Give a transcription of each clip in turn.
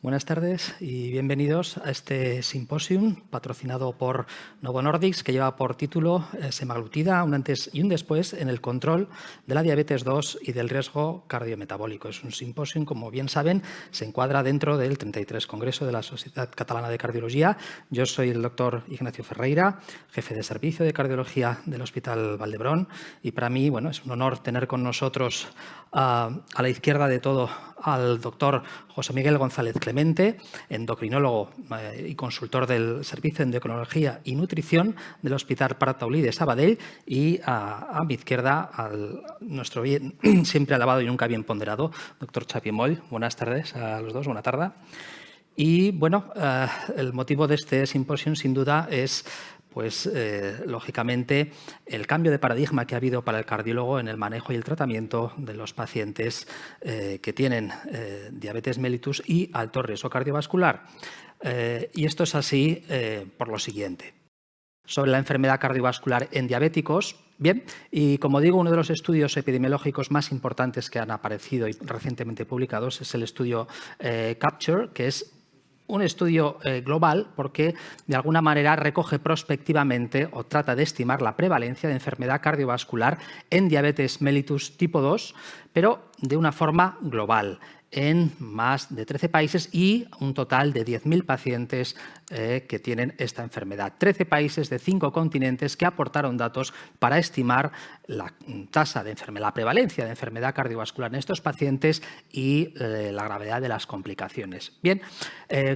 Buenas tardes y bienvenidos a este simposium patrocinado por Novo Nordisk, que lleva por título Semaglutida, un antes y un después en el control de la diabetes 2 y del riesgo cardiometabólico. Es un simposium, como bien saben, se encuadra dentro del 33 Congreso de la Sociedad Catalana de Cardiología. Yo soy el doctor Ignacio Ferreira, jefe de servicio de cardiología del Hospital Valdebrón, y para mí es un honor tener con nosotros a la izquierda de todo al doctor José Miguel González Clemente, endocrinólogo y consultor del Servicio de Endocrinología y Nutrición del Hospital Prat Taulí de Sabadell, y a mi izquierda nuestro bien, siempre alabado y nunca bien ponderado, doctor Xavier Moll. Buenas tardes a los dos, buena tarde. Y el motivo de este simposio sin duda es lógicamente, el cambio de paradigma que ha habido para el cardiólogo en el manejo y el tratamiento de los pacientes que tienen diabetes mellitus y alto riesgo cardiovascular. Y esto es así por lo siguiente. Sobre la enfermedad cardiovascular en diabéticos, bien, y como digo, uno de los estudios epidemiológicos más importantes que han aparecido y recientemente publicados es el estudio CAPTURE, que es un estudio global porque de alguna manera recoge prospectivamente o trata de estimar la prevalencia de enfermedad cardiovascular en diabetes mellitus tipo 2, pero de una forma global, en más de 13 países y un total de 10.000 pacientes que tienen esta enfermedad. 13 países de 5 continentes que aportaron datos para estimar la tasa de enfermedad, la prevalencia de enfermedad cardiovascular en estos pacientes y la gravedad de las complicaciones. Bien,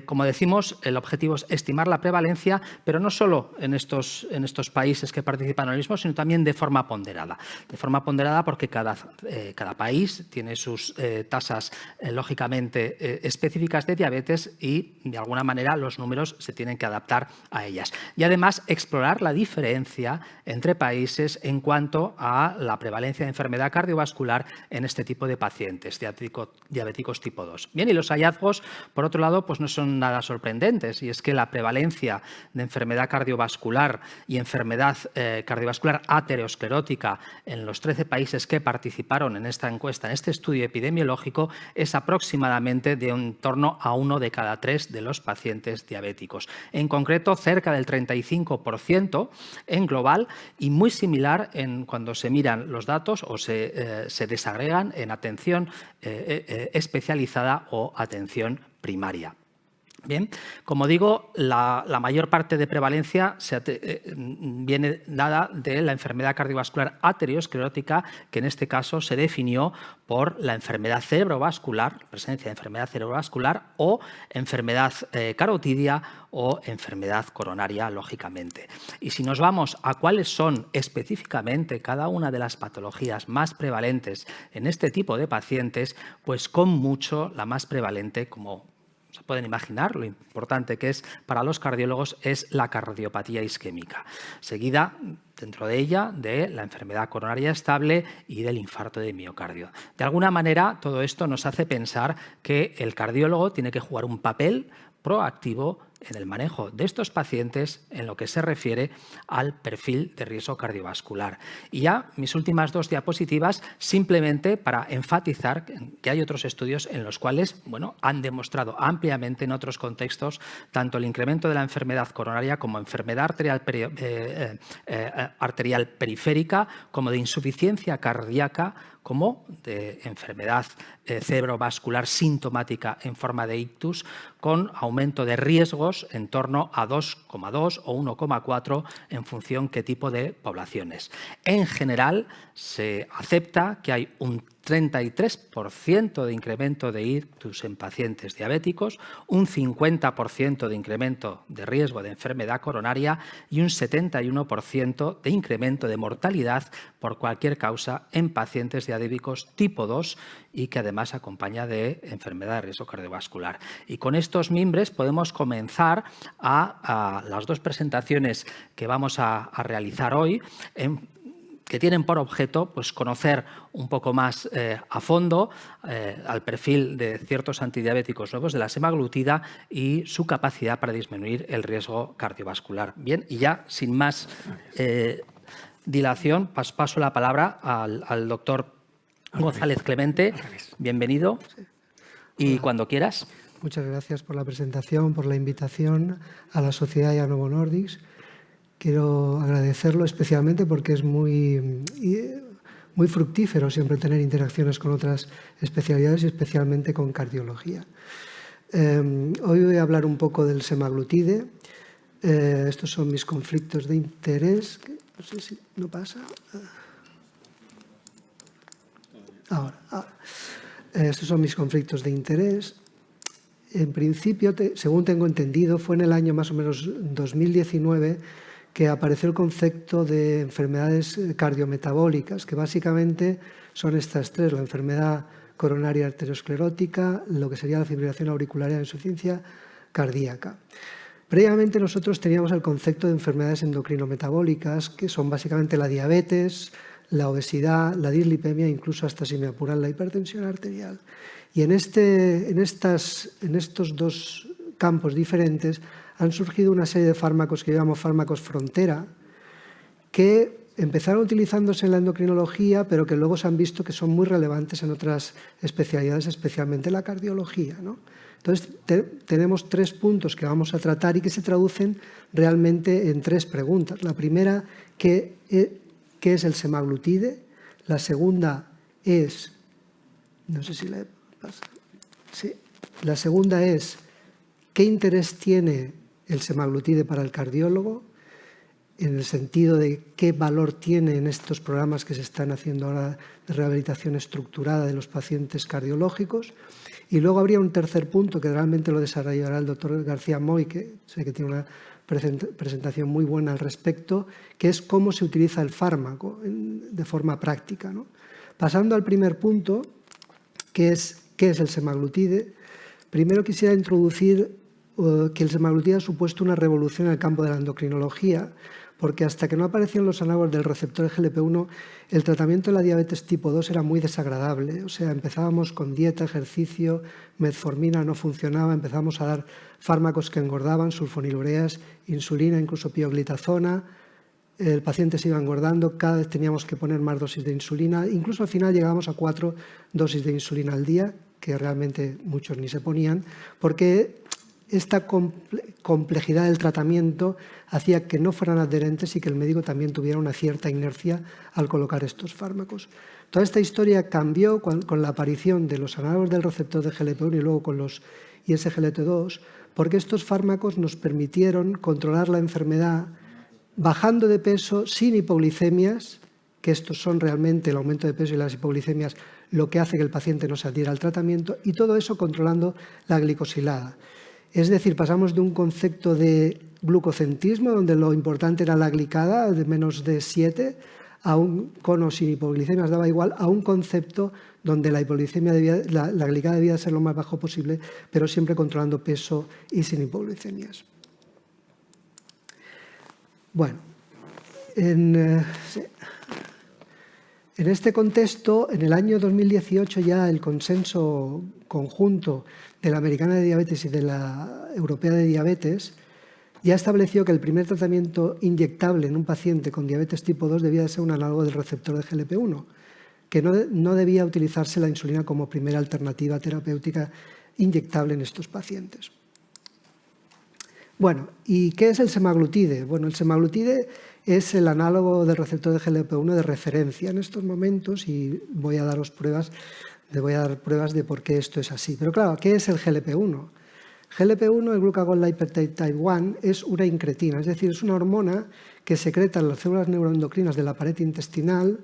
como decimos, el objetivo es estimar la prevalencia, pero no solo en estos países que participan en el mismo, sino también de forma ponderada. De forma ponderada porque cada país tiene sus tasas lógicamente específicas de diabetes y de alguna manera los números se tienen que adaptar a ellas. Y además explorar la diferencia entre países en cuanto a la prevalencia de enfermedad cardiovascular en este tipo de pacientes diabéticos tipo 2. Bien, y los hallazgos, por otro lado, pues no son nada sorprendentes, y es que la prevalencia de enfermedad cardiovascular y enfermedad cardiovascular aterosclerótica en los 13 países que participaron en esta encuesta, en este estudio epidemiológico, es aproximadamente de en torno a 1 de cada 3 de los pacientes diabéticos. En concreto, cerca del 35% en global, y muy similar cuando se miran los datos o se desagregan en atención especializada o atención primaria. Bien, como digo, la mayor parte de prevalencia viene dada de la enfermedad cardiovascular aterosclerótica, que en este caso se definió por la enfermedad cerebrovascular, presencia de enfermedad cerebrovascular o enfermedad carotidia o enfermedad coronaria, lógicamente. Y si nos vamos a cuáles son específicamente cada una de las patologías más prevalentes en este tipo de pacientes, pues con mucho la más prevalente, como se pueden imaginar, lo importante que es para los cardiólogos, es la cardiopatía isquémica, seguida dentro de ella de la enfermedad coronaria estable y del infarto de miocardio. De alguna manera, todo esto nos hace pensar que el cardiólogo tiene que jugar un papel proactivo en el manejo de estos pacientes en lo que se refiere al perfil de riesgo cardiovascular. Y ya mis últimas 2 diapositivas simplemente para enfatizar que hay otros estudios en los cuales han demostrado ampliamente en otros contextos tanto el incremento de la enfermedad coronaria como enfermedad arterial periférica, como de insuficiencia cardíaca, como de enfermedad cerebrovascular sintomática en forma de ictus, con aumento de riesgos en torno a 2,2 o 1,4 en función qué tipo de poblaciones. En general, se acepta que hay un 33% de incremento de ictus en pacientes diabéticos, un 50% de incremento de riesgo de enfermedad coronaria y un 71% de incremento de mortalidad por cualquier causa en pacientes diabéticos tipo 2 y que además acompaña de enfermedad de riesgo cardiovascular. Y con estos mimbres podemos comenzar a las 2 presentaciones que vamos a realizar hoy, que tienen por objeto conocer un poco más a fondo al perfil de ciertos antidiabéticos nuevos de la semaglutida y su capacidad para disminuir el riesgo cardiovascular. Bien, y ya sin más dilación, paso la palabra al doctor González Clemente. Bienvenido. Y Hola. cuando quieras. Muchas gracias por la presentación, por la invitación a la Sociedad de Novo Nordisk. Quiero agradecerlo especialmente porque es muy fructífero siempre tener interacciones con otras especialidades y especialmente con cardiología. Hoy voy a hablar un poco del semaglutide. Estos son mis conflictos de interés. No sé si no pasa. Ahora. Estos son mis conflictos de interés. En principio, según tengo entendido, fue en el año más o menos 2019 que apareció el concepto de enfermedades cardiometabólicas, que básicamente son estas tres: la enfermedad coronaria arteriosclerótica, lo que sería la fibrilación auricular y la insuficiencia cardíaca. Previamente nosotros teníamos el concepto de enfermedades endocrinometabólicas, que son básicamente la diabetes, la obesidad, la dislipemia, incluso hasta, si me apuran, la hipertensión arterial. Y en estos dos campos diferentes han surgido una serie de fármacos que llamamos fármacos frontera, que empezaron utilizándose en la endocrinología, pero que luego se han visto que son muy relevantes en otras especialidades, especialmente la cardiología, ¿no? Entonces, tenemos 3 puntos que vamos a tratar y que se traducen realmente en 3 preguntas. La primera, ¿qué es el semaglutide? La segunda es, no sé si le pasa, sí. La segunda es, ¿qué interés tiene el semaglutide para el cardiólogo? En el sentido de qué valor tiene en estos programas que se están haciendo ahora de rehabilitación estructurada de los pacientes cardiológicos. Y luego habría un tercer punto que realmente lo desarrollará el doctor García Moy, que sé que tiene una presentación muy buena al respecto, que es cómo se utiliza el fármaco de forma práctica, ¿no? Pasando al primer punto, que es ¿qué es el semaglutide? Primero quisiera introducir que el semaglutide ha supuesto una revolución en el campo de la endocrinología, porque hasta que no aparecieron los análogos del receptor GLP-1, el tratamiento de la diabetes tipo 2 era muy desagradable. O sea, empezábamos con dieta, ejercicio, metformina no funcionaba, empezamos a dar fármacos que engordaban, sulfonilureas, insulina, incluso pioglitazona. El paciente se iba engordando, cada vez teníamos que poner más dosis de insulina, incluso al final llegábamos a 4 dosis de insulina al día, que realmente muchos ni se ponían, porque esta complejidad del tratamiento hacía que no fueran adherentes y que el médico también tuviera una cierta inercia al colocar estos fármacos. Toda esta historia cambió con la aparición de los análogos del receptor de GLP-1 y luego con los ISGLT2, porque estos fármacos nos permitieron controlar la enfermedad bajando de peso sin hipoglicemias, que estos son realmente el aumento de peso y las hipoglicemias lo que hace que el paciente no se adhiera al tratamiento, y todo eso controlando la glicosilada. Es decir, pasamos de un concepto de glucocentrismo, donde lo importante era la glicada, de menos de 7, a un cono sin hipoglicemias daba igual, a un concepto donde la glicada debía ser lo más bajo posible, pero siempre controlando peso y sin hipoglicemias. Bueno, en este contexto, en el año 2018 ya el consenso conjunto de la Americana de Diabetes y de la Europea de Diabetes ya estableció que el primer tratamiento inyectable en un paciente con diabetes tipo 2 debía ser un análogo del receptor de GLP-1, que no debía utilizarse la insulina como primera alternativa terapéutica inyectable en estos pacientes. Bueno, ¿y qué es el semaglutide? Bueno, el semaglutide es el análogo del receptor de GLP-1 de referencia en estos momentos, y voy a dar pruebas de por qué esto es así. Pero claro, ¿qué es el GLP-1? GLP-1, el Glucagon Lipeptide Type 1, es una incretina, es decir, es una hormona que secreta en las células neuroendocrinas de la pared intestinal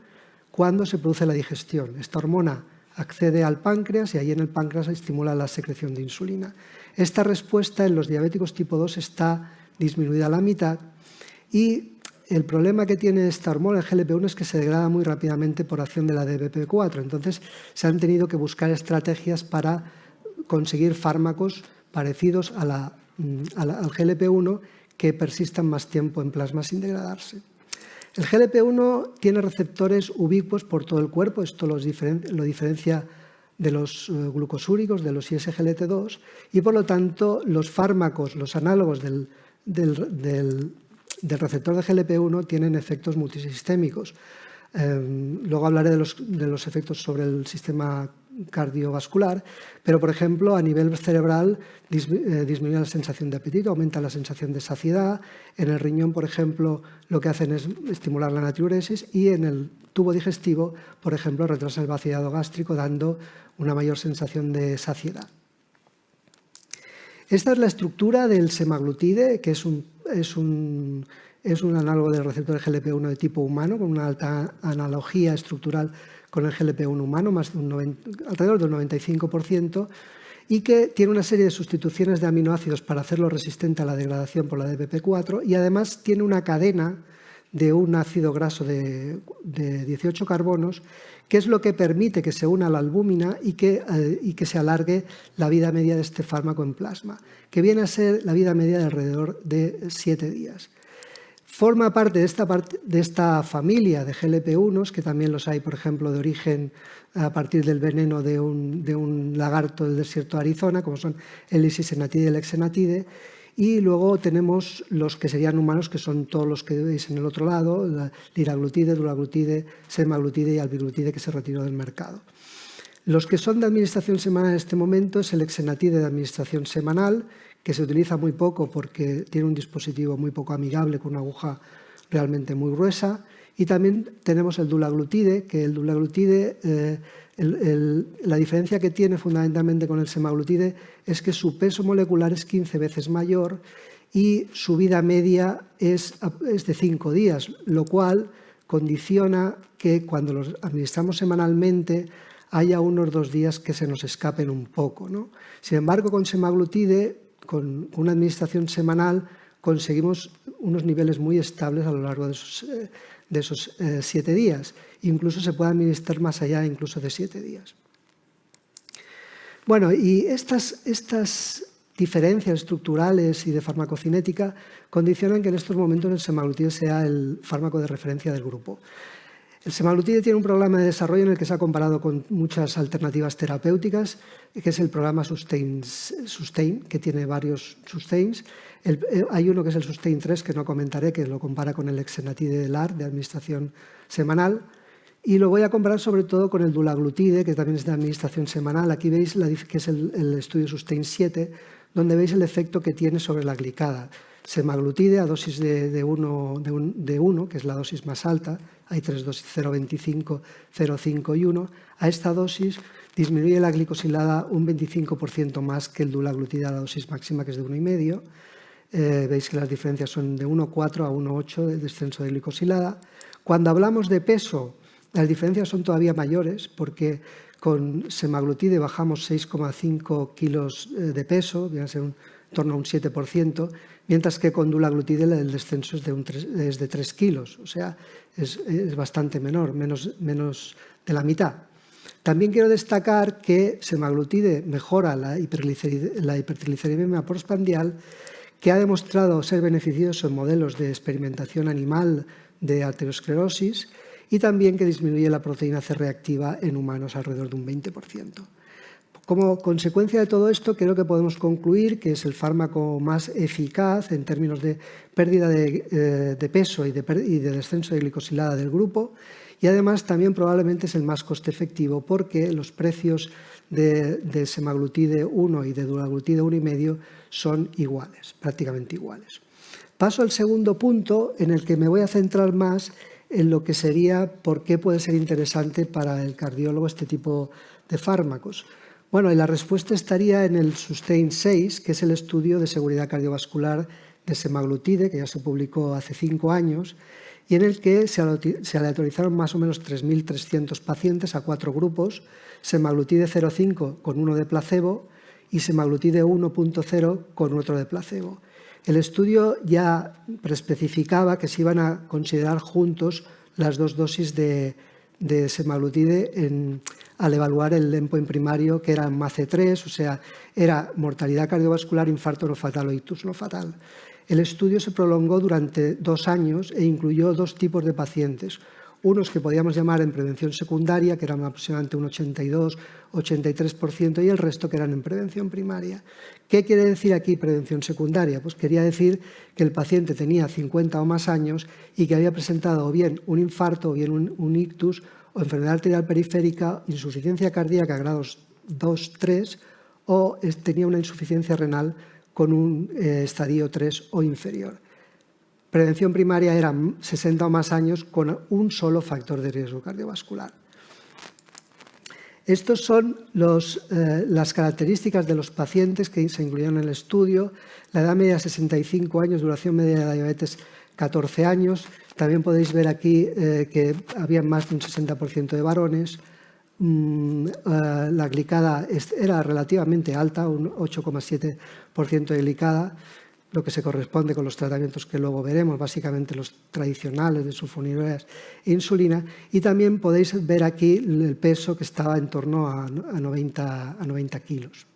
cuando se produce la digestión. Esta hormona accede al páncreas y ahí en el páncreas estimula la secreción de insulina. Esta respuesta en los diabéticos tipo 2 está disminuida a la mitad, y el problema que tiene esta hormona, el GLP-1, es que se degrada muy rápidamente por acción de la DPP-4. Entonces, se han tenido que buscar estrategias para conseguir fármacos parecidos al GLP-1 que persistan más tiempo en plasma sin degradarse. El GLP-1 tiene receptores ubicuos por todo el cuerpo, esto lo diferencia de los glucosúricos, de los ISGLT2, y por lo tanto los fármacos, los análogos del receptor de GLP-1 tienen efectos multisistémicos. Luego hablaré de los efectos sobre el sistema cardiovascular, pero, por ejemplo, a nivel cerebral disminuye la sensación de apetito, aumenta la sensación de saciedad. En el riñón, por ejemplo, lo que hacen es estimular la natriuresis, y en el tubo digestivo, por ejemplo, retrasa el vaciado gástrico, dando una mayor sensación de saciedad. Esta es la estructura del semaglutide, que es un análogo del receptor GLP-1 de tipo humano, con una alta analogía estructural con el GLP-1 humano, alrededor del 95%, y que tiene una serie de sustituciones de aminoácidos para hacerlo resistente a la degradación por la DPP-4, y además tiene una cadena de un ácido graso de 18 carbonos, que es lo que permite que se una a la albúmina y que se alargue la vida media de este fármaco en plasma, que viene a ser la vida media de alrededor de 7 días. Forma parte de esta familia de GLP-1s, que también los hay, por ejemplo, de origen a partir del veneno de un lagarto del desierto de Arizona, como son el lisisenatide y el exenatide. Y luego tenemos los que serían humanos, que son todos los que veis en el otro lado, la liraglutide, dulaglutide, semaglutide y albiglutide, que se retiró del mercado. Los que son de administración semanal en este momento es el exenatide de administración semanal, que se utiliza muy poco porque tiene un dispositivo muy poco amigable, con una aguja realmente muy gruesa. Y también tenemos el dulaglutide, que el dulaglutide, la diferencia que tiene fundamentalmente con el semaglutide es que su peso molecular es 15 veces mayor y su vida media es de 5 días, lo cual condiciona que cuando los administramos semanalmente haya unos 2 días que se nos escapen un poco, ¿no? Sin embargo, con semaglutide, con una administración semanal, conseguimos unos niveles muy estables a lo largo de esos 7 días. Incluso se puede administrar más allá incluso de 7 días. Bueno, y estas diferencias estructurales y de farmacocinética condicionan que en estos momentos el semaglutide sea el fármaco de referencia del grupo. El semaglutide tiene un programa de desarrollo en el que se ha comparado con muchas alternativas terapéuticas, que es el programa Sustain, que tiene varios Sustains. Hay uno que es el Sustain 3, que no comentaré, que lo compara con el exenatide LAR de administración semanal. Y lo voy a comparar sobre todo con el dulaglutide, que también es de administración semanal. Aquí veis que es el estudio Sustain 7, donde veis el efecto que tiene sobre la glicada. Semaglutide a dosis de 1, que es la dosis más alta, hay 3 dosis, 0,25, 0,5 y 1. A esta dosis disminuye la glicosilada un 25% más que el dulaglutide a la dosis máxima, que es de 1,5. Veis que las diferencias son de 1,4 a 1,8 de descenso de glicosilada. Cuando hablamos de peso, las diferencias son todavía mayores, porque con semaglutide bajamos 6,5 kilos de peso, viene a ser en torno a un 7%, mientras que con dulaglutide el descenso es de 3 kilos, o sea, es bastante menor, menos de la mitad. También quiero destacar que semaglutide mejora la hipertrigliceridemia postprandial, que ha demostrado ser beneficioso en modelos de experimentación animal de arteriosclerosis, y también que disminuye la proteína C reactiva en humanos alrededor de un 20%. Como consecuencia de todo esto, creo que podemos concluir que es el fármaco más eficaz en términos de pérdida de peso y de descenso de glicosilada del grupo, y además también probablemente es el más coste efectivo, porque los precios de semaglutide 1 y de dulaglutide 1,5 son iguales, prácticamente iguales. Paso al segundo punto, en el que me voy a centrar más en lo que sería por qué puede ser interesante para el cardiólogo este tipo de fármacos. Bueno, y la respuesta estaría en el Sustain 6, que es el estudio de seguridad cardiovascular de semaglutide, que ya se publicó hace 5 años, y en el que se aleatorizaron más o menos 3.300 pacientes a 4 grupos, semaglutide 0,5 con uno de placebo y semaglutide 1,0 con otro de placebo. El estudio ya preespecificaba que se iban a considerar juntos las 2 dosis de semaglutide al evaluar el endpoint primario, que era MACE3, o sea, era mortalidad cardiovascular, infarto no fatal o ictus no fatal. El estudio se prolongó durante 2 años e incluyó 2 tipos de pacientes. Unos que podíamos llamar en prevención secundaria, que eran aproximadamente un 82-83%, y el resto que eran en prevención primaria. ¿Qué quiere decir aquí prevención secundaria? Pues quería decir que el paciente tenía 50 o más años y que había presentado o bien un infarto, o bien un ictus, o enfermedad arterial periférica, insuficiencia cardíaca grados 2, 3 o tenía una insuficiencia renal con un estadio 3 o inferior. Prevención primaria era 60 o más años con un solo factor de riesgo cardiovascular. Estas son las características de los pacientes que se incluyeron en el estudio. La edad media 65 años, duración media de la diabetes 14 años. También podéis ver aquí que había más de un 60% de varones. La glicada era relativamente alta, un 8,7% de glicada, lo que se corresponde con los tratamientos que luego veremos, básicamente los tradicionales de sulfonilureas e insulina. Y también podéis ver aquí el peso que estaba en torno a 90 kilos.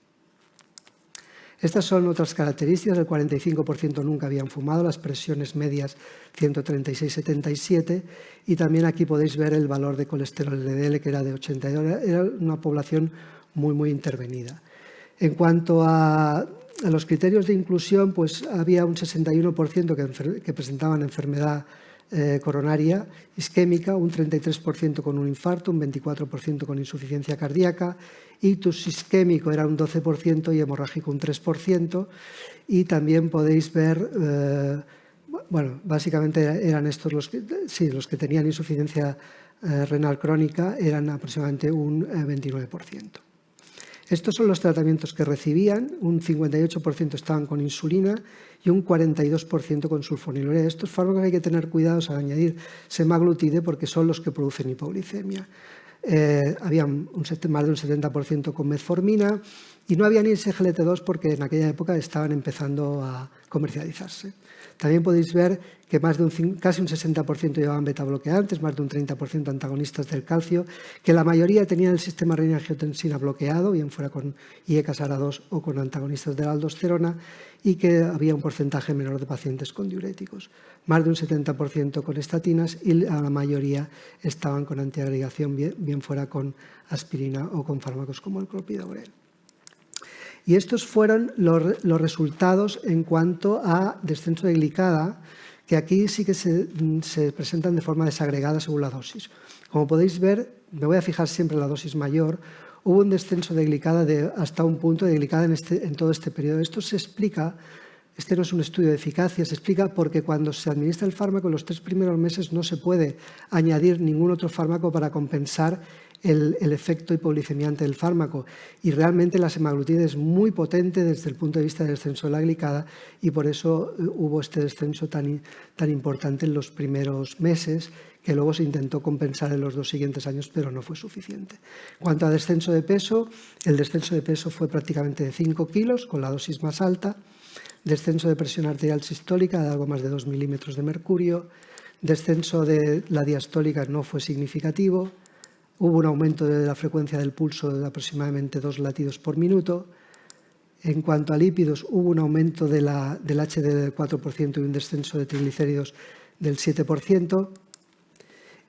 Estas son otras características. El 45% nunca habían fumado, las presiones medias 136/77 y también aquí podéis ver el valor de colesterol LDL que era de 82. Era una población muy intervenida. En cuanto a los criterios de inclusión, pues había un 61% que presentaban enfermedad coronaria isquémica, un 33% con un infarto, un 24% con insuficiencia cardíaca, ictus isquémico era un 12% y hemorrágico un 3%. Y también podéis ver, bueno, básicamente eran estos los que tenían insuficiencia renal crónica, eran aproximadamente un 29%. Estos son los tratamientos que recibían, un 58% estaban con insulina y un 42% con sulfonilurea. Estos fármacos hay que tener cuidados al añadir semaglutide porque son los que producen hipoglicemia. Había más de un 70% con metformina y no había ni SGLT2 porque en aquella época estaban empezando a comercializarse. También podéis ver que casi un 60% llevaban betabloqueantes, más de un 30% antagonistas del calcio, que la mayoría tenían el sistema renina-angiotensina bloqueado, bien fuera con IECASARA2 o con antagonistas de la aldosterona, y que había un porcentaje menor de pacientes con diuréticos. Más de un 70% con estatinas y la mayoría estaban con antiagregación, bien fuera con aspirina o con fármacos como el clopidogrel. Y estos fueron los resultados en cuanto a descenso de glicada, que aquí sí que se presentan de forma desagregada según la dosis. Como podéis ver, me voy a fijar siempre en la dosis mayor, hubo un descenso de glicada hasta un punto de glicada en todo este periodo. Esto se explica, este no es un estudio de eficacia, se explica porque cuando se administra el fármaco en los 3 primeros meses no se puede añadir ningún otro fármaco para compensar el efecto hipoglicemiante del fármaco y realmente la semaglutida es muy potente desde el punto de vista del descenso de la glicada y por eso hubo este descenso tan importante en los primeros meses que luego se intentó compensar en los 2 siguientes años pero no fue suficiente. En cuanto a descenso de peso, el descenso de peso fue prácticamente de 5 kilos con la dosis más alta, descenso de presión arterial sistólica de algo más de 2 milímetros de mercurio, descenso de la diastólica no fue significativo. Hubo un aumento de la frecuencia del pulso de aproximadamente 2 latidos por minuto. En cuanto a lípidos, hubo un aumento del HDL del 4% y un descenso de triglicéridos del 7%.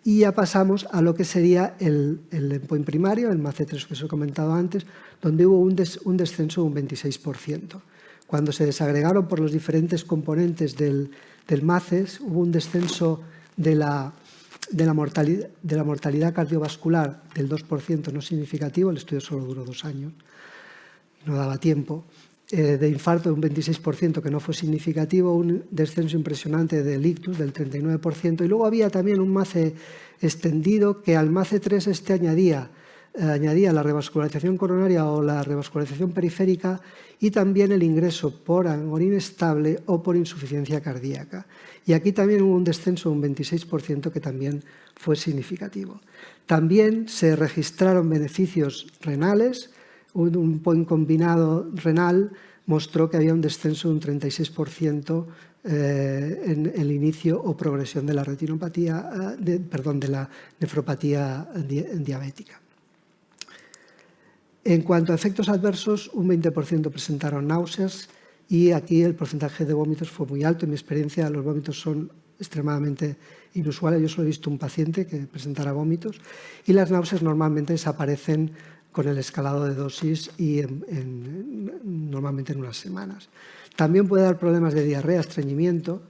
Y ya pasamos a lo que sería el endpoint primario, el MACE3 que os he comentado antes, donde hubo un descenso de un 26%. Cuando se desagregaron por los diferentes componentes del MACES, hubo un descenso de la mortalidad cardiovascular del 2% no significativo, el estudio solo duró 2 años, no daba tiempo, de infarto de un 26% que no fue significativo, un descenso impresionante del ictus del 39% y luego había también un MACE extendido que al MACE3 añadía la revascularización coronaria o la revascularización periférica y también el ingreso por angina inestable o por insuficiencia cardíaca. Y aquí también hubo un descenso de un 26% que también fue significativo. También se registraron beneficios renales, un point combinado renal mostró que había un descenso de un 36% en el inicio o progresión de la retinopatía, de la nefropatía diabética. En cuanto a efectos adversos, un 20% presentaron náuseas y aquí el porcentaje de vómitos fue muy alto. En mi experiencia, los vómitos son extremadamente inusuales. Yo solo he visto un paciente que presentara vómitos y las náuseas normalmente desaparecen con el escalado de dosis y normalmente en unas semanas. También puede dar problemas de diarrea, estreñimiento,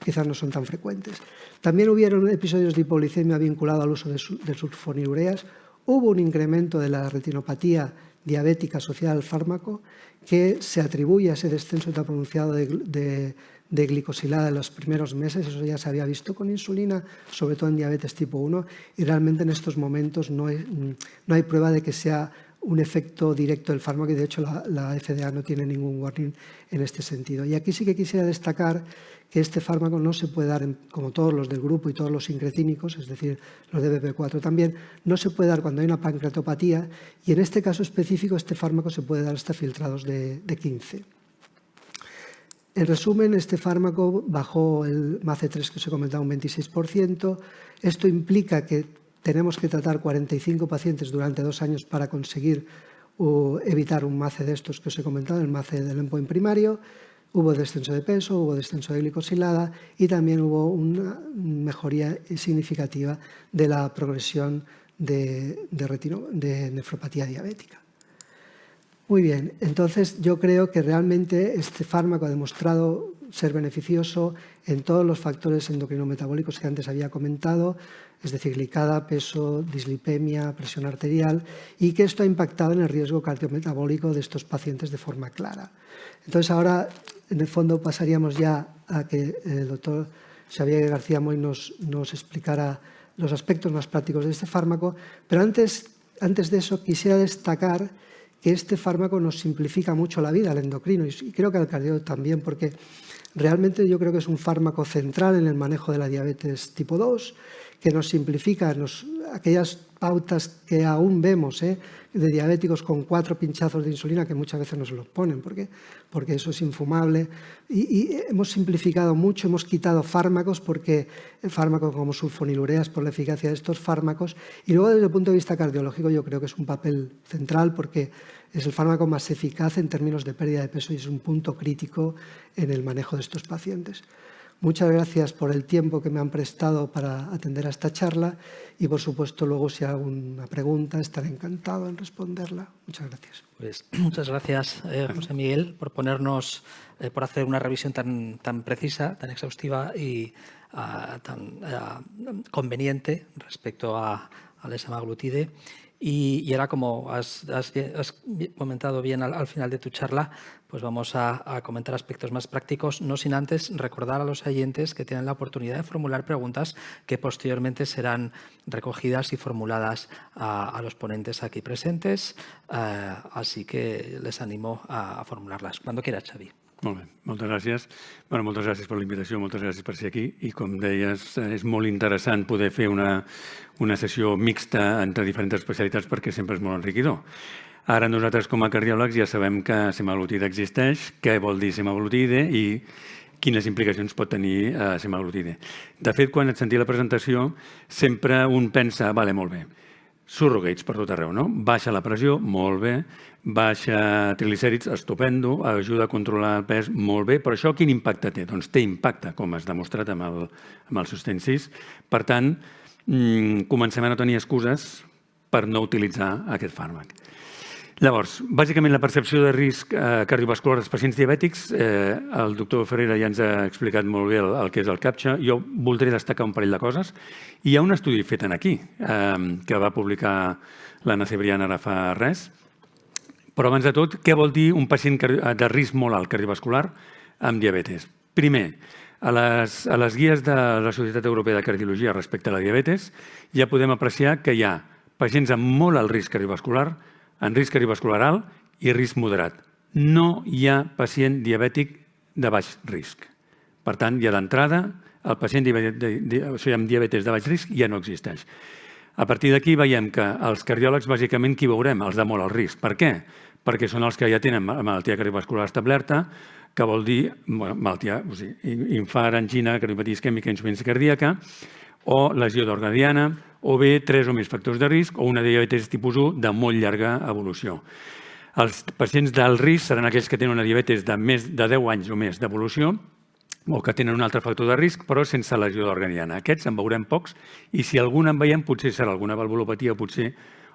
quizás no son tan frecuentes. También hubieron episodios de hipoglicemia vinculado al uso de sulfonilureas. Hubo un incremento de la retinopatía diabética asociada al fármaco que se atribuye a ese descenso tan pronunciado de glicosilada en los primeros meses. Eso ya se había visto con insulina, sobre todo en diabetes tipo 1, y realmente en estos momentos no hay prueba de que sea un efecto directo del fármaco, y de hecho la FDA no tiene ningún warning en este sentido. Y aquí sí que quisiera destacar que este fármaco no se puede dar, como todos los del grupo y todos los incretínicos, es decir, los de BP4 también, no se puede dar cuando hay una pancreatopatía, y en este caso específico este fármaco se puede dar hasta filtrados de 15. En resumen, este fármaco bajó el MACE3 que os he comentado un 26%. Esto implica que tenemos que tratar 45 pacientes durante 2 años para conseguir evitar un MACE de estos que os he comentado, el MACE del endpoint primario. Hubo descenso de peso, hubo descenso de glicosilada y también hubo una mejoría significativa de la progresión de nefropatía diabética. Muy bien, entonces yo creo que realmente este fármaco ha demostrado ser beneficioso en todos los factores endocrinometabólicos que antes había comentado, es decir, glicada, peso, dislipemia, presión arterial, y que esto ha impactado en el riesgo cardiometabólico de estos pacientes de forma clara. Entonces ahora, en el fondo, pasaríamos ya a que el doctor Xavier García Moy nos explicara los aspectos más prácticos de este fármaco, pero antes de eso quisiera destacar que este fármaco nos simplifica mucho la vida al endocrino y creo que al cardiólogo también, porque realmente yo creo que es un fármaco central en el manejo de la diabetes tipo 2, que nos simplifica aquellas pautas que aún vemos de diabéticos con 4 pinchazos de insulina, que muchas veces no se los ponen porque eso es infumable. Y hemos simplificado mucho, hemos quitado fármacos, porque fármacos como sulfonilureas por la eficacia de estos fármacos. Y luego desde el punto de vista cardiológico yo creo que es un papel central porque es el fármaco más eficaz en términos de pérdida de peso y es un punto crítico en el manejo de estos pacientes. Muchas gracias por el tiempo que me han prestado para atender a esta charla y, por supuesto, luego si hay alguna pregunta estaré encantado en responderla. Muchas gracias. Pues muchas gracias, José Miguel, por por hacer una revisión tan precisa, tan exhaustiva y tan conveniente respecto a la semaglutide. Y ahora, como has comentado bien al final de tu charla, pues vamos a comentar aspectos más prácticos, no sin antes recordar a los oyentes que tienen la oportunidad de formular preguntas que posteriormente serán recogidas y formuladas a los ponentes aquí presentes. Así que les animo a formularlas. Cuando quieras, Xavi. Molt bé, moltes gràcies. Moltes gràcies per la invitació, moltes gràcies per ser aquí. I com deies, és molt interessant poder fer una sessió mixta entre diferents especialitats perquè sempre és molt enriquidor. Ara nosaltres com a cardiòlegs ja sabem que semaglutide existeix, què vol dir semaglutide i quines implicacions pot tenir semaglutide. De fet, quan et sentia la presentació, sempre un pensa, vale, molt bé, surrogates per tot arreu, no? Baixa la pressió, molt bé, baixa triglicèrids, estupendo, ajuda a controlar el pes, molt bé, però això quin impacte té? Doncs té impacte, com has demostrat amb el Sustain 6. Per tant, comencem a no tenir excuses per no utilitzar aquest fàrmac. Llavors, bàsicament la percepció de risc cardiovascular dels pacients diabètics, el doctor Ferreira ja ens ha explicat molt bé el que és el CAPTCHA. Jo voldré destacar un parell de coses. Hi ha un estudi fet aquí, que va publicar l'Anna Cebrián ara fa res. Però abans de tot, què vol dir un pacient de risc molt alt cardiovascular amb diabetes? Primer, a les guies de la Societat Europea de Cardiologia respecte a la diabetes ja podem apreciar que hi ha pacients amb molt alt risc cardiovascular, en risc cardiovascular alt i risc moderat. No hi ha pacient diabètic de baix risc. Per tant, ja d'entrada, el pacient amb diabetes de baix risc ja no existeix. A partir d'aquí veiem que els cardiòlegs, bàsicament, qui veurem? Els de molt alt risc. Per què? Perquè són els que ja tenen malaltia cardiovascular establerta, que vol dir malaltia, infart, angina, cardiopatia isquèmica, insuficiència cardíaca, o lesió d'òrgan diana, o bé 3 o més factors de risc, o una diabetes tipus 1 de molt llarga evolució. Els pacients d'alt risc seran aquells que tenen una diabetes de més de 10 anys o més d'evolució, o que tenen un altre factor de risc, però sense lesió d'òrgan diana. Aquests en veurem pocs, i si algun en veiem potser serà alguna valvulopatia o potser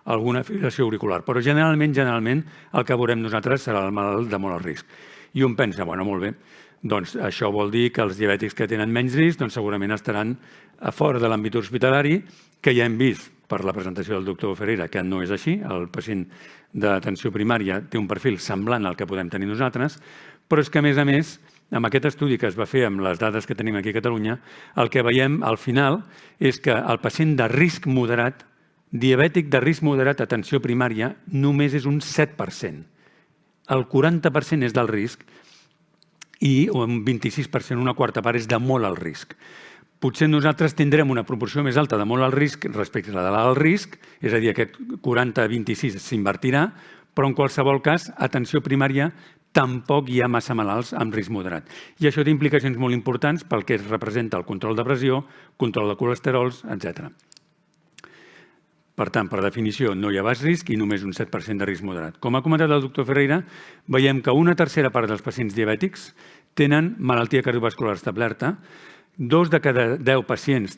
alguna fibrilació auricular. Però generalment, el que veurem nosaltres serà el malalt de molt alt risc. I un pensa, bueno, molt bé, Doncs això vol dir que els diabètics que tenen menys risc segurament estaran a fora de l'àmbit hospitalari, que ja hem vist per la presentació del doctor Ferreira que no és així. El pacient d'atenció primària té un perfil semblant al que podem tenir nosaltres, però és que, a més, amb aquest estudi que es va fer amb les dades que tenim aquí a Catalunya, el que veiem al final és que el pacient de risc moderat, diabètic de risc moderat a atenció primària, només és un 7%. El 40% és del risc i un 26%, una quarta part, és de molt alt risc. Potser nosaltres tindrem una proporció més alta de molt alt risc respecte a la de l'alt risc, és a dir, aquest 40-26 s'invertirà, però en qualsevol cas, atenció primària, tampoc hi ha massa malalts amb risc moderat. I això té implicacions molt importants pel que representa el control de pressió, control de colesterols, etc. Per tant, per definició, no hi ha baix risc i només un 7% de risc moderat. Com ha comentat el doctor Ferreira, veiem que una tercera part dels pacients diabètics tenen malaltia cardiovascular establerta, 2 de cada 10 pacients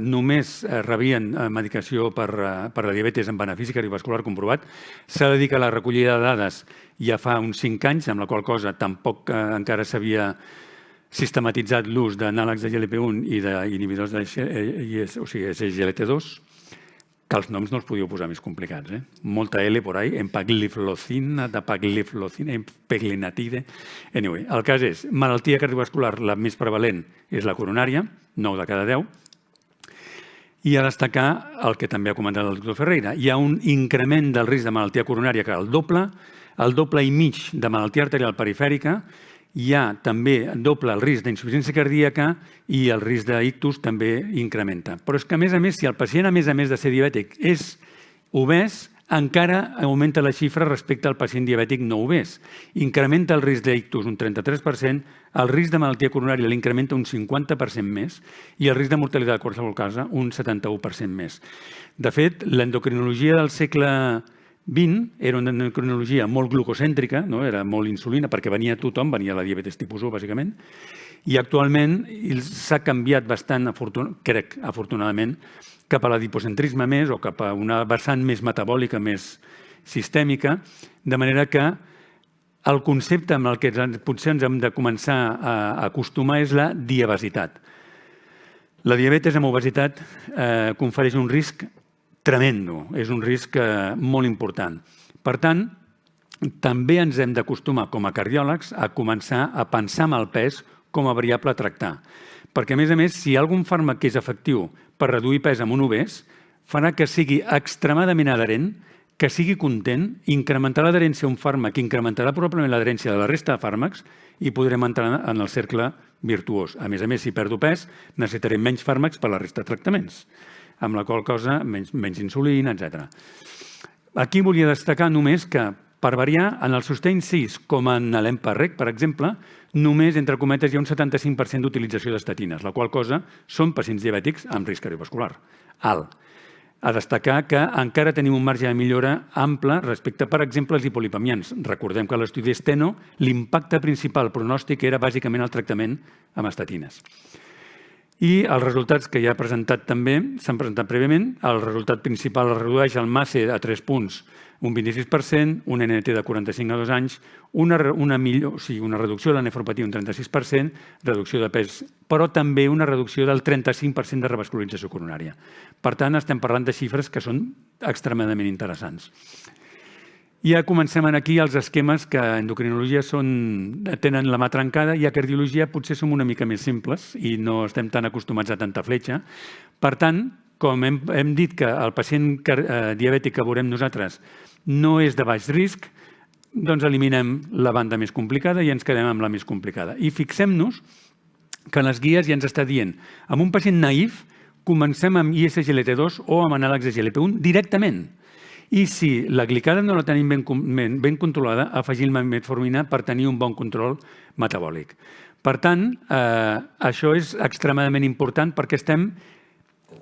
només rebien medicació per la diabetis amb benefici cardiovascular comprovat. S'ha de dir que la recollida de dades ja fa uns 5 anys, amb la qual cosa tampoc encara s'havia sistematitzat l'ús d'anàlegs de GLP-1 i d'inhibidors de SGLT2, que els noms no els podíeu posar més complicats. Molta L por ahí, empagliflozina, dapagliflozina, empeglinatide... Anyway, el cas és, malaltia cardiovascular, la més prevalent és la coronària, 9 de cada 10, i a destacar el que també ha comentat el doctor Ferreira. Hi ha un increment del risc de malaltia coronària que el doble i mig de malaltia arterial perifèrica, hi ha també doble el risc d'insuficiència cardíaca i el risc d'ictus també incrementa. Però és que, a més, si el pacient, a més de ser diabètic, és obès, encara augmenta la xifra respecte al pacient diabètic no obès. Incrementa el risc d'ictus un 33%, el risc de malaltia coronària l'incrementa un 50% més i el risc de mortalitat de qualsevol cosa un 71% més. De fet, l'endocrinologia del segle XX era una endocrinologia molt glucocèntrica, era molt insulina, perquè venia tothom, venia la diabetes tipus 1, bàsicament, i actualment s'ha canviat bastant, crec, afortunadament, cap a l'adipocentrisme més o cap a una vessant més metabòlica, més sistèmica, de manera que el concepte amb el que potser ens hem de començar a acostumar és la diabesitat. La diabetes amb obesitat confereix un risc tremendo, és un risc molt important. Per tant, també ens hem d'acostumar com a cardiòlegs a començar a pensar en el pes com a variable a tractar. Perquè, a més, si hi ha algun fàrmac que és efectiu per reduir pes en un obès, farà que sigui extremadament adherent, que sigui content, incrementarà l'adherència a un fàrmac, incrementarà probablement l'adherència de la resta de fàrmacs i podrem entrar en el cercle virtuós. A més, si perdo pes, necessitarem menys fàrmacs per a la resta de tractaments, amb la qual cosa menys insulina, etc. Aquí volia destacar només que, per variar, en el Sustain 6, com en l'EMPA-REC, per exemple, només, entre cometes, hi ha un 75% d'utilització d'estatines, la qual cosa són pacients diabètics amb risc cardiovascular alt. A destacar que encara tenim un marge de millora ample respecte, per exemple, als hipolipemiants. Recordem que a l'estudi Steno l'impacte principal pronòstic era bàsicament el tractament amb estatines. I els resultats que ja he presentat també, s'han presentat prèviament. El resultat principal es redueix el MACE a 3 punts, un 26%, un NT de 45 a 2 anys, una reducció de la nefropatia un 36%, reducció de pes, però també una reducció del 35% de revascularització coronària. Per tant, estem parlant de xifres que són extremadament interessants. I ja comencem aquí els esquemes que a endocrinologia tenen la mà trencada i a cardiologia potser som una mica més simples i no estem tan acostumats a tanta fletxa. Per tant, com hem dit que el pacient diabètic que veurem nosaltres no és de baix risc, doncs eliminem la banda més complicada i ens quedem amb la més complicada. I fixem-nos que les guies ja ens està dient, amb un pacient naïf comencem amb ISGLT2 o amb anàlegs de GLP-1 directament. I si la glicada no la tenim ben controlada, afegim la metformina per tenir un bon control metabòlic. Per tant, això és extremadament important perquè estem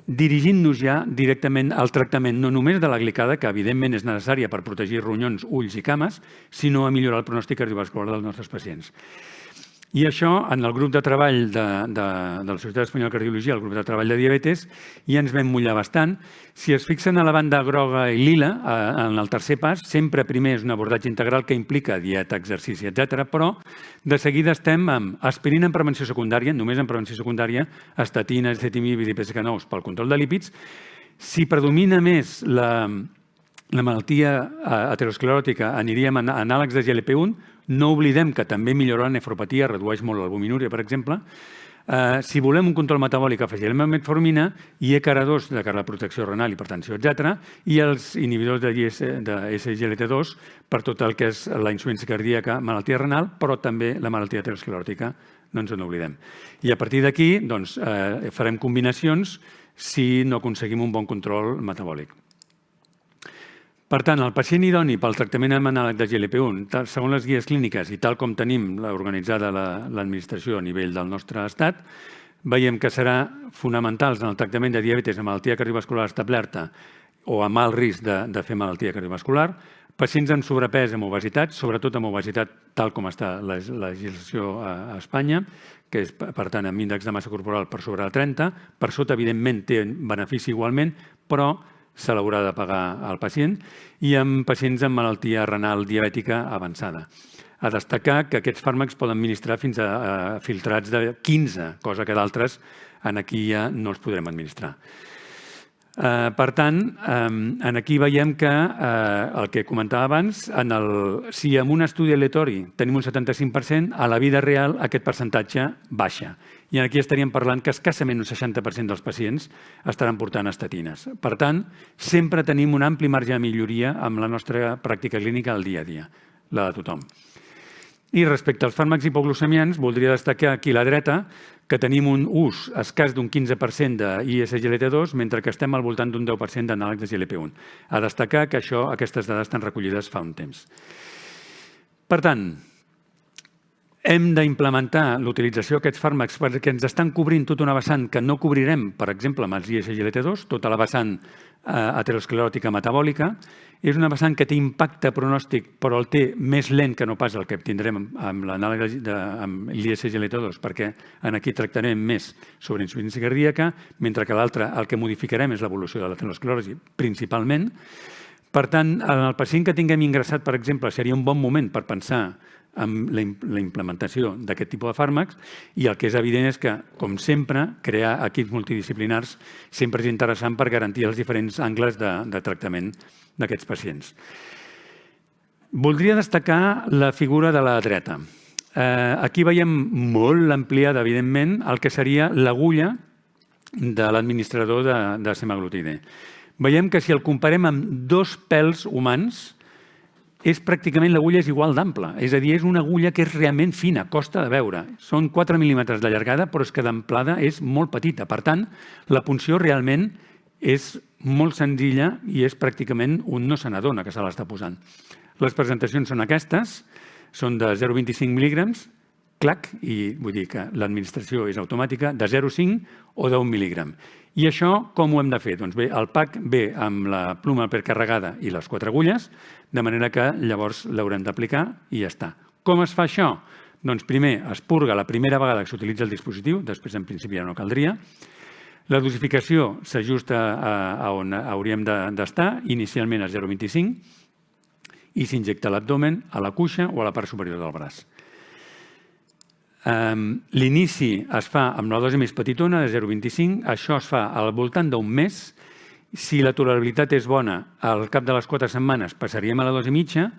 dirigint-nos ja directament al tractament no només de la glicada, que evidentment és necessària per protegir ronyons, ulls i cames, sinó a millorar el pronòstic cardiovascular dels nostres pacients. I això, en el grup de treball de la Societat Espanyola de Cardiologia, el grup de treball de diabetes, ja ens vam mullar bastant. Si es fixen a la banda groga i lila, en el tercer pas, sempre primer és un abordatge integral que implica dieta, exercici, etc. Però de seguida estem amb aspirina en prevenció secundària, només en prevenció secundària, estatines, ezetimibe i PCSK9 pel control de lípids. Si predomina més la malaltia ateroscleròtica, aniríem a anàlegs de GLP-1. No oblidem que també millora la nefropatia, redueix molt l'albuminúria, per exemple. Si volem un control metabòlic, afegirem metformina i ECARA2 de cara a la protecció renal, hipertensió, etc. I els inhibidors de SGLT2 per tot el que és la insuficiència cardíaca, malaltia renal, però també la malaltia ateroscleròtica, no ens en oblidem. I a partir d'aquí farem combinacions si no aconseguim un bon control metabòlic. Per tant, el pacient idoni pel tractament amb anàleg de GLP-1, segons les guies clíniques i tal com tenim organitzada l'administració a nivell del nostre estat, veiem que serà fonamental en el tractament de diabetes amb malaltia cardiovascular establerta o amb alt risc de fer malaltia cardiovascular, pacients amb sobrepès, amb obesitat, sobretot amb obesitat tal com està la legislació a Espanya, que és, per tant, amb índex de massa corporal per sobre de 30, per sota, evidentment, té benefici igualment, però se l'haurà de pagar al pacient, i amb pacients amb malaltia renal diabètica avançada. A destacar que aquests fàrmacs poden administrar fins a filtrats de 15, cosa que d'altres aquí ja no els podrem administrar. Per tant, aquí veiem que el que comentava abans, si en un estudi aleatori tenim un 75%, a la vida real aquest percentatge baixa. I aquí estaríem parlant que escassament un 60% dels pacients estaran portant estatines. Per tant, sempre tenim un ampli marge de milloria amb la nostra pràctica clínica al dia a dia, la de tothom. I respecte als fàrmacs hipoglucemians, voldria destacar aquí a la dreta que tenim un ús escàs d'un 15% d'ISGLT2, mentre que estem al voltant d'un 10% d'anàlegs de GLP-1. A destacar que aquestes dades estan recollides fa un temps. Per tant, hem d'implementar l'utilització d'aquests fàrmacs perquè ens estan cobrint tota una vessant que no cobrirem, per exemple, amb els ISGLT2, tota la vessant ateroscleròtica metabòlica. És una vessant que té impacte pronòstic, però el té més lent que no pas el que tindrem amb l'anàleg amb l'ISGLT2, perquè aquí tractarem més sobre insuficiència cardíaca, mentre que l'altre el que modificarem és l'evolució de l'aterosclerosi, principalment. Per tant, en el pacient que tinguem ingressat, per exemple, seria un bon moment per pensar amb la implementació d'aquest tipus de fàrmacs, i el que és evident és que, com sempre, crear equips multidisciplinars sempre és interessant per garantir els diferents angles de tractament d'aquests pacients. Voldria destacar la figura de la dreta. Aquí veiem molt ampliada, evidentment, el que seria l'agulla de l'administrador de semaglutide. Veiem que si el comparem amb 2 pèls humans, pràcticament l'agulla és igual d'ample. És a dir, és una agulla que és realment fina, costa de veure. Són 4 mil·límetres de llargada, però és que d'amplada és molt petita. Per tant, la punció realment és molt senzilla i és pràcticament un no se n'adona que se l'està posant. Les presentacions són aquestes, són de 0,25 mil·lígrams, clac, i vull dir que l'administració és automàtica, de 0,5 o d'1 mil·lígram. I això com ho hem de fer? Doncs bé, el PAC ve amb la pluma precarregada i les 4 agulles, de manera que llavors l'haurem d'aplicar i ja està. Com es fa això? Doncs primer es purga la primera vegada que s'utilitza el dispositiu, després en principi ja no caldria. La dosificació s'ajusta a on hauríem d'estar, inicialment a 0,25, i s'injecta a l'abdomen, a la cuixa o a la part superior del braç. L'inici es fa amb la dosi més petitona, de 0,25. Això es fa al voltant d'un mes. Si la tolerabilitat és bona, al cap de les 4 setmanes passaríem a la dosi mitja,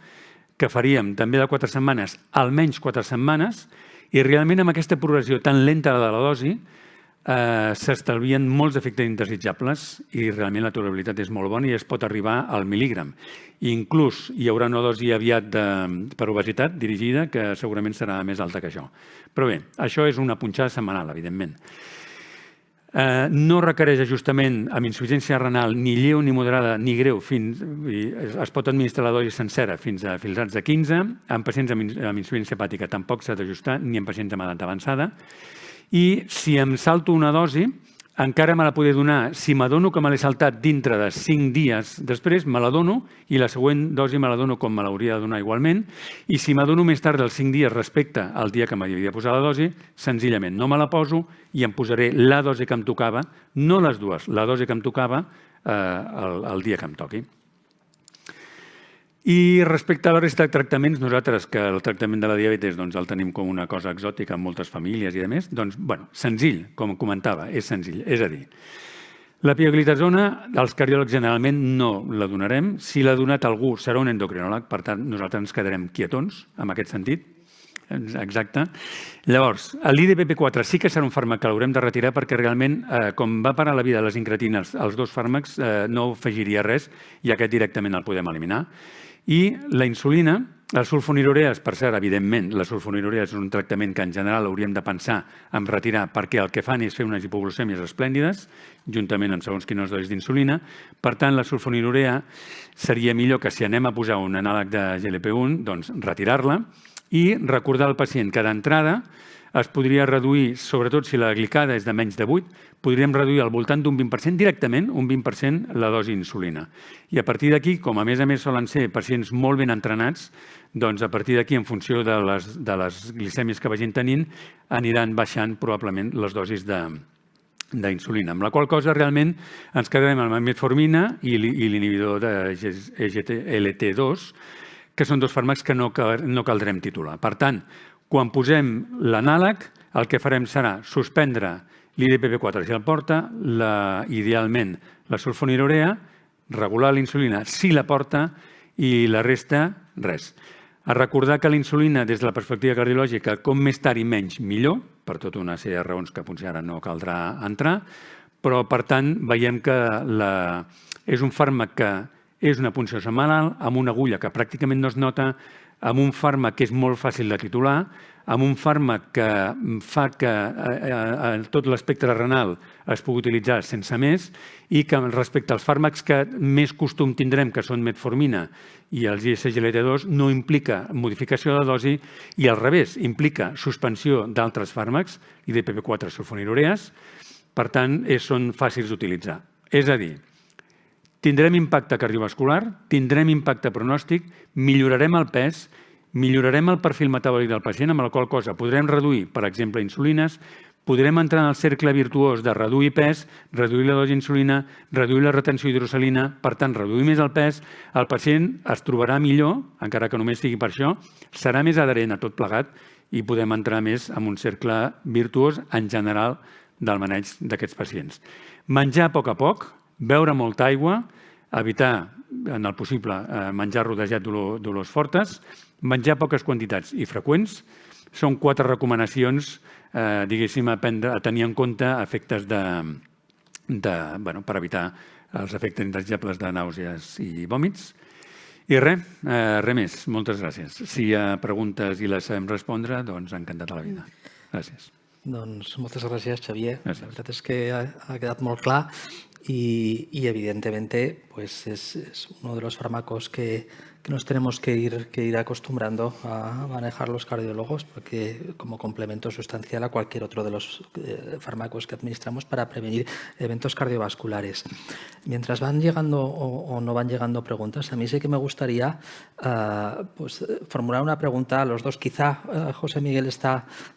que faríem també de 4 setmanes, almenys 4 setmanes, i realment amb aquesta progressió tan lenta de la dosi s'estalvien molts efectes indesitjables i realment la tolerabilitat és molt bona i es pot arribar al mil·lígram. Inclús hi haurà una dosi aviat per obesitat dirigida que segurament serà més alta que això. Però bé, això és una punxada setmanal, evidentment. No requereix ajustament amb insuficiència renal ni lleu ni moderada ni greu. Es pot administrar la dosi sencera fins a filtrats de 15. En pacients amb insuficiència hepàtica tampoc s'ha d'ajustar, ni en pacients amb edat avançada. I si em salto una dosi, encara me la poder donar, si m'adono que me l'he saltat dintre de 5 dies després, me la dono i la següent dosi me la dono com me l'hauria de donar igualment. I si m'adono més tard dels 5 dies respecte al dia que m'havia posat la dosi, senzillament no me la poso i em posaré la dosi que em tocava, no les dues, la dosi que em tocava el dia que em toqui. I respecte a la resta de tractaments, nosaltres, que el tractament de la diabetes el tenim com una cosa exòtica en moltes famílies i demés, senzill, com comentava, és senzill. És a dir, la pioglitazona, els cardiòlegs generalment no la donarem. Si l'ha donat algú, serà un endocrinòleg, per tant, nosaltres ens quedarem quietons, en aquest sentit. Exacte. Llavors, l'IDPP4 sí que serà un fàrmac que l'haurem de retirar perquè realment, com va parar la vida de les incretines, els dos fàrmacs no afegiria res i aquest directament el podem eliminar. I la insulina, les sulfonilurees, per cert, evidentment, les sulfonilurees és un tractament que en general hauríem de pensar en retirar perquè el que fan és fer unes hipoglucèmies esplèndides, juntament amb segons quines dosis d'insulina. Per tant, la sulfonilurea seria millor que si anem a posar un anàleg de GLP-1, doncs retirar-la i recordar al pacient que d'entrada es podria reduir, sobretot si la glicada és de menys de 8, podríem reduir al voltant d'un 20%, directament un 20% la dosi d'insulina. I a partir d'aquí, com a més solen ser pacients molt ben entrenats, doncs a partir d'aquí, en funció de les glicèmies que vagin tenint, aniran baixant probablement les dosis d'insulina. Amb la qual cosa realment ens quedarem amb la metformina i l'inhibidor de GLT2, que són dos fàrmacs que no caldrem titular. Per tant, quan posem l'anàleg, el que farem serà suspendre l'IDPP4 si el porta, idealment la sulfonilurea, regular la insulina si la porta i la resta, res. A recordar que la insulina, des de la perspectiva cardiològica, com més tard i menys, millor, per tota una sèrie de raons que potser ara no caldrà entrar, però, per tant, veiem que és un fàrmac que és una punció setmanal, amb una agulla que pràcticament no es nota, amb un fàrmac que és molt fàcil de titular, amb un fàrmac que fa que tot l'espectre renal es pugui utilitzar sense més i que respecte als fàrmacs que més costum tindrem, que són metformina i els SGLT2, no implica modificació de dosi i al revés, implica suspensió d'altres fàrmacs, IDPP4 sulfonilurees, per tant, són fàcils d'utilitzar. És a dir, tindrem impacte cardiovascular, tindrem impacte pronòstic, millorarem el pes, millorarem el perfil metabòlic del pacient, amb la qual cosa podrem reduir, per exemple, insulines, podrem entrar en el cercle virtuós de reduir pes, reduir la dosi d'insulina, reduir la retenció d'hidrosalina, per tant, reduir més el pes, el pacient es trobarà millor, encara que només sigui per això, serà més adherent a tot plegat i podem entrar més en un cercle virtuós en general del maneig d'aquests pacients. Menjar a poc, beure molta aigua, evitar, en el possible, menjar rodejat d'olors fortes, menjar poques quantitats i freqüents. Són 4 recomanacions, diguéssim, a tenir en compte efectes per evitar els efectes indesitjables de nàusees i vòmits. I res més. Moltes gràcies. Si hi ha preguntes i les sabem respondre, doncs encantat a la vida. Gràcies. Doncs moltes gràcies, Xavier. Gràcies. La veritat és que ha quedat molt clar y evidentemente pues es uno de los fármacos que nos tenemos que ir acostumbrando a manejar los cardiólogos, porque como complemento sustancial a cualquier otro de los fármacos que administramos para prevenir eventos cardiovasculares. Mientras van llegando o no van llegando preguntas, a mí sí que me gustaría pues formular una pregunta a los dos. Quizá José Miguel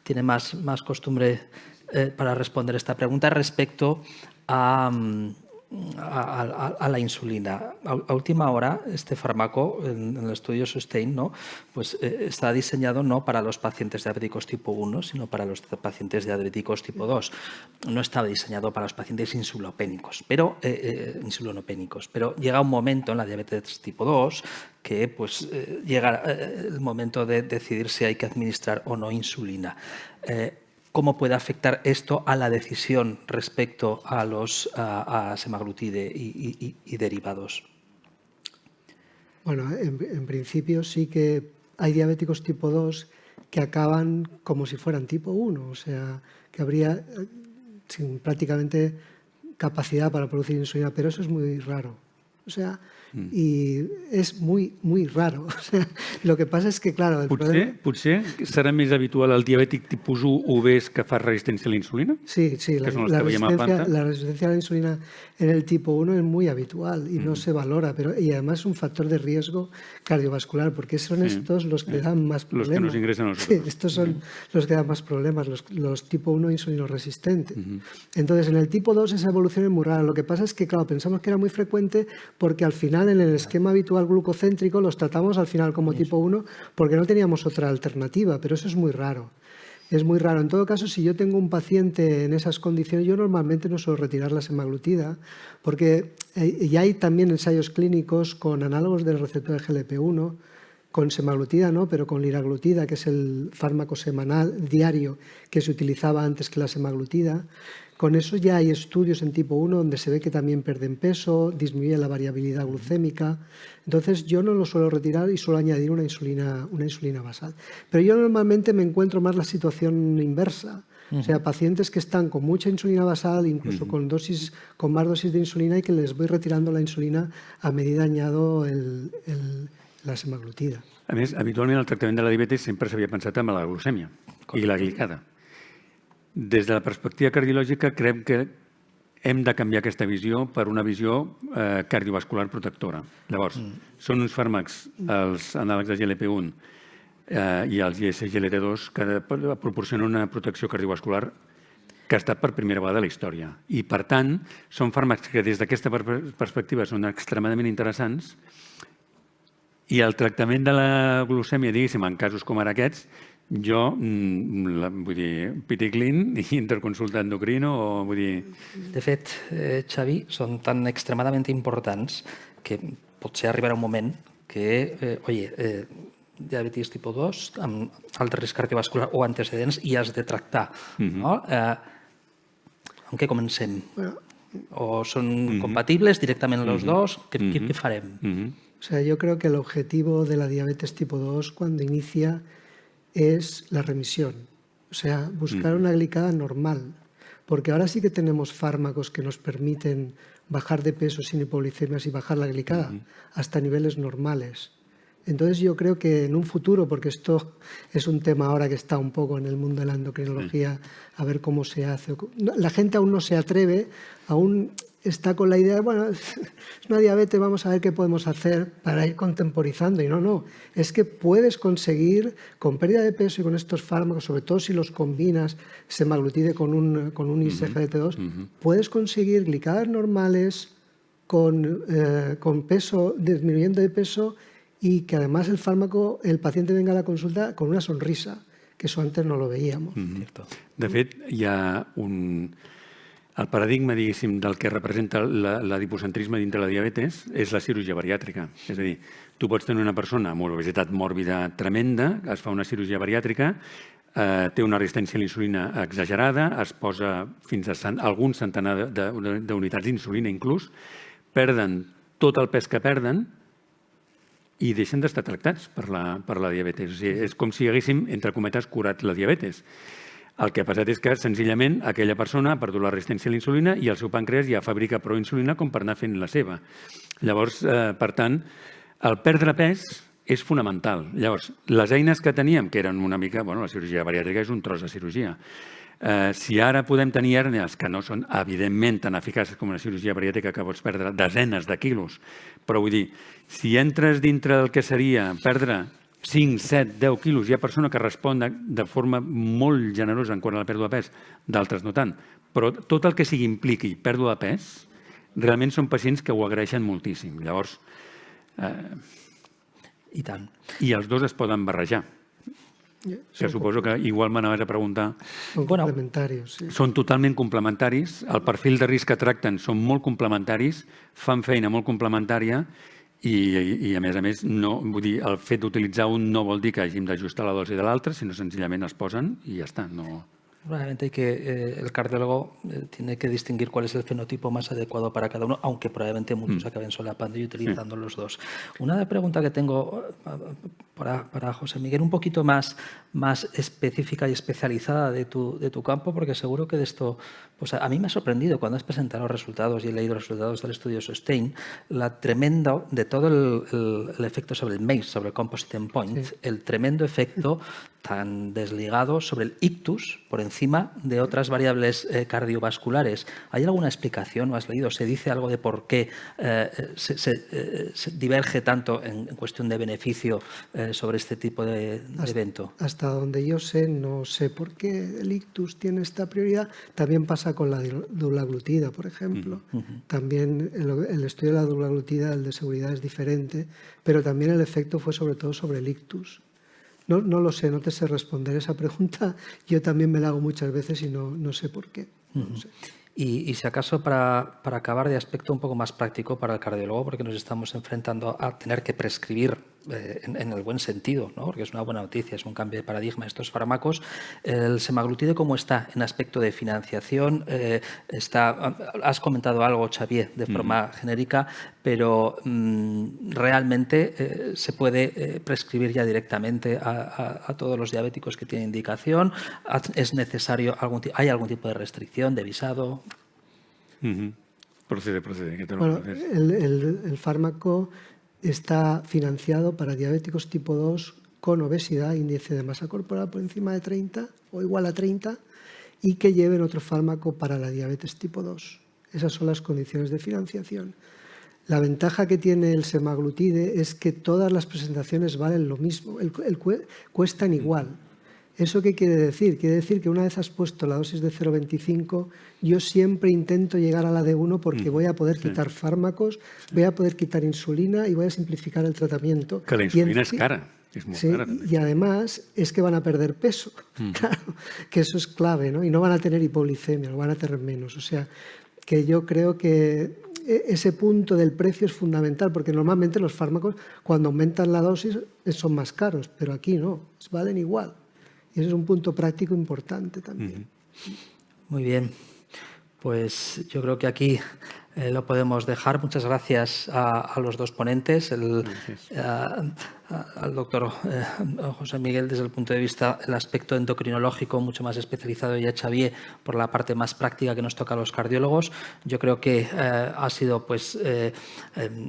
tiene más costumbre para responder esta pregunta respecto a la insulina. A última hora, este fármaco, en el estudio SUSTAIN, ¿no? Pues, está diseñado no para los pacientes diabéticos tipo 1, sino para los pacientes diabéticos tipo 2. No está diseñado para los pacientes insulopénicos, pero llega un momento en la diabetes tipo 2 que pues, llega el momento de decidir si hay que administrar o no insulina. ¿Cómo puede afectar esto a la decisión respecto a semaglutide y derivados? Bueno, en principio sí que hay diabéticos tipo 2 que acaban como si fueran tipo 1, o sea, que habría sin prácticamente capacidad para producir insulina, pero eso es muy raro. O sea, y és muy raro. O sea, lo que passa és que, claro... Potser serà més habitual el diabètic tipus 1 obès que fa resistència a la insulina? Sí, que són els que veiem a planta. La resistencia a la insulina en el tipo 1 es muy habitual y no se valora, y además es un factor de riesgo cardiovascular, porque son estos los que dan más problemas. Los que nos ingresan a nosotros. Sí, estos son los que dan más problemas, los tipo 1 insulinoresistentes. Entonces, en el tipo 2 esa evolución es muy rara. Lo que pasa es que, claro, pensamos que era muy frecuente porque al final en el esquema habitual glucocéntrico los tratamos al final como tipo 1 porque no teníamos otra alternativa, pero eso es muy raro. Es muy raro. En todo caso, si yo tengo un paciente en esas condiciones, yo normalmente no suelo retirar la semaglutida, porque ya hay también ensayos clínicos con análogos del receptor de GLP-1, con semaglutida no, pero con liraglutida, que es el fármaco semanal diario que se utilizaba antes que la semaglutida. Con eso ya hay estudios en tipo 1 donde se ve que también pierden peso, disminuye la variabilidad glucémica. Entonces yo no lo suelo retirar y suelo añadir una insulina basal. Pero yo normalmente me encuentro más la situación inversa. O sea, pacientes que están con mucha insulina basal, incluso con más dosis de insulina, y que les voy retirando la insulina a medida añado la semaglutida. A més, habitualment el tractament de la diabetis sempre s'havia pensat en la glucèmia i la glicada. Des de la perspectiva cardiològica, crec que hem de canviar aquesta visió per una visió cardiovascular protectora. Llavors, són uns fàrmacs, els anàlegs de GLP-1 i els SGLT2, que proporcionen una protecció cardiovascular que ha estat per primera vegada a la història. I, per tant, són fàrmacs que des d'aquesta perspectiva són extremadament interessants, i el tractament de la glucèmia, diguéssim, en casos com ara aquests, jo, vull dir, piticlin i interconsulta endocrino, o vull dir... De fet, Xavi, són tan extremadament importants que potser arribarà un moment que, diabetis tipus 2, amb alt risc cardiovascular o antecedents, i has de tractar. Amb què comencem? ¿O son compatibles directament los dos? ¿Qué farem? O sea, yo creo que el objetivo de la diabetes tipo 2 cuando inicia es la remisión. O sea, buscar una glicada normal. Porque ahora sí que tenemos fármacos que nos permiten bajar de peso sin hipoglicemias y bajar la glicada hasta niveles normales. Entonces yo creo que en un futuro, porque esto es un tema ahora que está un poco en el mundo de la endocrinología, a ver cómo se hace. La gente aún no se atreve, aún está con la idea de, bueno, es una diabetes, vamos a ver qué podemos hacer para ir contemporizando. Y no, es que puedes conseguir con pérdida de peso y con estos fármacos, sobre todo si los combinas semaglutide con un SGLT2, puedes conseguir glicadas normales con peso, disminuyendo de peso, y que además el fármaco, el paciente venga a la consulta con una sonrisa, que eso antes no lo veíamos. De fet, hi ha el paradigma, diguéssim, del que representa l'adipocentrisme dintre la diabetes és la cirurgia bariàtrica. És a dir, tu pots tenir una persona amb obesitat mòrbida tremenda, es fa una cirurgia bariàtrica, té una resistència a la insulina exagerada, es posa fins a algun centenar d'unitats d'insulina inclús, perden tot el pes que perden i deixen d'estar tractats per la diabetes. O sigui, és com si haguéssim, entre cometes, curat la diabetes. El que ha passat és que, senzillament, aquella persona ha perdut la resistència a la insulina i el seu pàncreas ja fabrica prou insulina com per anar fent la seva. Llavors, per tant, el perdre pes és fonamental. Llavors, les eines que teníem, que eren una mica... Bueno, la cirurgia bariàtrica és un tros de cirurgia. Si ara podem tenir hèrnies que no són, evidentment, tan eficaces com una cirurgia bariàtrica que pots perdre desenes de quilos, però vull dir, si entres dintre del que seria perdre 5, 7, 10 quilos, hi ha persona que respon de forma molt generosa en quant a la pèrdua de pes, d'altres no tant, però tot el que sigui impliqui pèrdua de pes, realment són pacients que ho agraeixen moltíssim. Llavors, I tant. I els dos es poden barrejar. Que suposo que igual m'anaves a preguntar. Són complementaris, sí. Són totalment complementaris. El perfil de risc que tracten són molt complementaris, fan feina molt complementària i a més, vull dir, el fet d'utilitzar un no vol dir que hàgim d'ajustar la dosi de l'altre, sinó senzillament es posen i ja està. Probablemente el cardiólogo tiene que distinguir cuál es el fenotipo más adecuado para cada uno, aunque probablemente muchos acaben solapando y utilizando los dos. Una pregunta que tengo para José Miguel, un poquito más más específica y especializada de tu campo, porque seguro que de esto, pues a mí me ha sorprendido cuando has presentado los resultados y he leído los resultados del estudio SUSTAIN, la tremenda, de todo el efecto sobre el MACE, sobre el Composite Endpoint, sí, el tremendo efecto tan desligado sobre el ictus por encima de otras variables cardiovasculares. ¿Hay alguna explicación o has leído? ¿Se dice algo de por qué se diverge tanto en cuestión de beneficio sobre este tipo de evento? Hasta donde yo sé, no sé por qué el ictus tiene esta prioridad. También pasa con la dulaglutida, por ejemplo. También el estudio de la dulaglutida, el de seguridad, es diferente, pero también el efecto fue sobre todo sobre el ictus. No lo sé, no te sé responder esa pregunta. Yo también me la hago muchas veces y no sé por qué. No sé. Y si acaso, para acabar, de aspecto un poco más práctico para el cardiólogo, porque nos estamos enfrentando a tener que prescribir en el buen sentido, ¿no? Porque es una buena noticia, es un cambio de paradigma estos fármacos. ¿El semaglutide cómo está en aspecto de financiación? Has comentado algo, Xavier, de forma genérica, pero ¿realmente se puede prescribir ya directamente a todos los diabéticos que tienen indicación? ¿Es necesario hay algún tipo de restricción, de visado? Procede, que te lo bueno, el fármaco está financiado para diabéticos tipo 2 con obesidad, índice de masa corporal por encima de 30 o igual a 30 y que lleven otro fármaco para la diabetes tipo 2. Esas son las condiciones de financiación. La ventaja que tiene el semaglutide es que todas las presentaciones valen lo mismo, cuestan igual. ¿Eso qué quiere decir? Quiere decir que una vez has puesto la dosis de 0,25, yo siempre intento llegar a la de 1 porque voy a poder quitar fármacos, voy a poder quitar insulina y voy a simplificar el tratamiento. Que la insulina es cara. Es muy cara también. Y además es que van a perder peso, claro, que eso es clave, ¿no? Y no van a tener hipoglicemia, lo van a tener menos. O sea, que yo creo que ese punto del precio es fundamental, porque normalmente los fármacos, cuando aumentan la dosis, son más caros, pero aquí no, valen igual. Y ese es un punto práctico importante también. Muy bien. Pues yo creo que aquí lo podemos dejar. Muchas gracias a los dos ponentes, al doctor José Miguel desde el punto de vista del aspecto endocrinológico mucho más especializado y a Xavier por la parte más práctica que nos toca a los cardiólogos. Yo creo que ha sido pues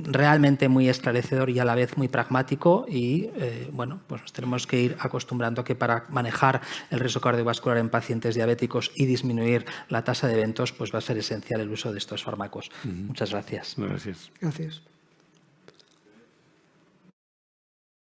realmente muy esclarecedor y a la vez muy pragmático y bueno, pues nos tenemos que ir acostumbrando a que para manejar el riesgo cardiovascular en pacientes diabéticos y disminuir la tasa de eventos pues va a ser esencial el uso de estos fármacos. Muchas gracias. Gracias. Gracias.